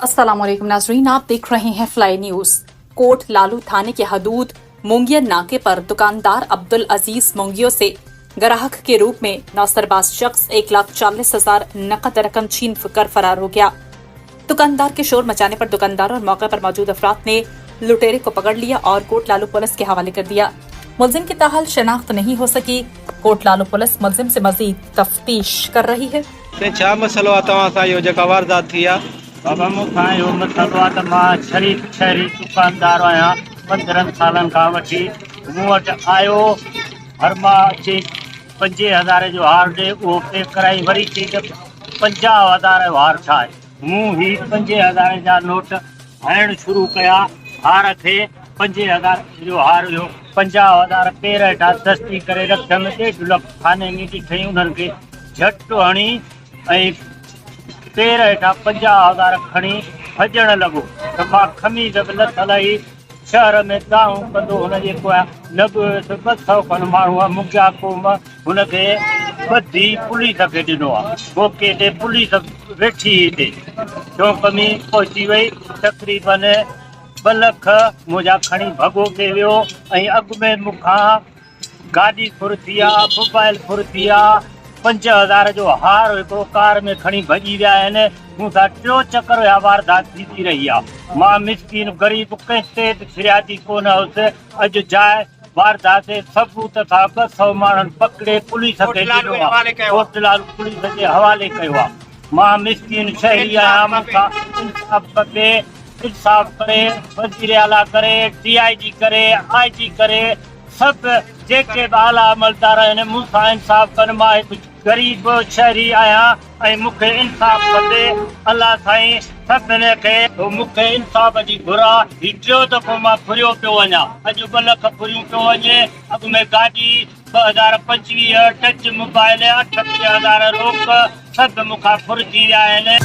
अस्सलामुअलैकुम नाजरीन, आप देख रहे हैं फ्लाई न्यूज। कोट लालू थाने के हदूद मुंगिया नाके पर दुकानदार अब्दुल अजीज मुंगियो से ग्राहक के रूप में नौसरबाज शख्स 1,40,000 नकद रकम छीन कर फरार हो गया। दुकानदार के शोर मचाने पर दुकानदार और मौके पर मौजूद अफराद ने लुटेरे को पकड़ लिया और कोट लालू पुलिस के हवाले कर दिया। मुलजिम की ताहाल शनाख्त नहीं हो सकी। कोट लालू पुलिस मुलजिम से मजीद तफ्तीश कर रही है। छा मसलो आहे तव्हां सां इहो जेका वारदात थी आहे? बाबा मूंखां इहो मसइलो आहे त मां शरीफ़ शहरी दुकानदार आहियां। 15 सालनि खां वठी मूं वटि आयो, हर मां अची 50,000 जो हार ॾे, उहो पे कराई, वरी चई त 50,000 जो हार ठाहे। मूं ही 50,000 जा नोट हणणु शुरू कया। हार खे 50,000 जो हार हुयो, 50,000 पेर हेठां दस्ती करे रखियमि। 1.5 लख थाने में ॾिठई, उन्हनि खे झटि हणी ऐं पेर हेठां 50,000 खणी भॼणु लॻो त मां खमीज़ बि लथल ई शहर में दाऊं कंदो। हुन जेको आहे लॻो 200 खनि माण्हू आहे, मुंहिंजा क़ौम हुनखे ॿधी पुलिस खे ॾिनो आहे। मौके ते पुलिस वेठी हिते चौंक में पहुची वई। तक़रीबन 2 लख मुंहिंजा खणी भॻो ते वियो ऐं अॻु में मूंखां गाॾी फुर थी आहे, मोबाइल फुर थी आहे। 5,000 जो हार हिकिड़ो कार में खणी भॼी विया आहिनि। मूंसां 3 चकर या वारदात थी रही आहे। मां मिसकिन ग़रीब कंहिं ते बि फिरियादी कोन हुउसि। अॼु जाइ वारदात सबूत सां 200 माण्हुनि पकिड़े पुलिस खे ॾिनो आहे, कोट लालू पुलिस जे हवाले कयो आहे। मां मिसकिन शहरी आहियां, मूंखां इंसाफ़ खपे। इंसाफ़ करे, वज़ीर आला करे, DIG करे, IG करे, सभु जेके बि आला अमलदार आहिनि मूंसां इंसाफ़ कनि। मां हिकु ग़रीब शहरी आहियां ऐं मूंखे इंसाफ़ खपे। अलाह साईं सभिनी खे मूंखे इंसाफ़ जी घुर आहे। हीउ 3 दफ़ो मां फुरियो पियो वञा। अॼु 2 लख फुरियूं पियो वञे। अॻु में गाॾी 2025 टच मोबाइल 48,000 रोक सभु मूंखां फुरिजी विया आहिनि।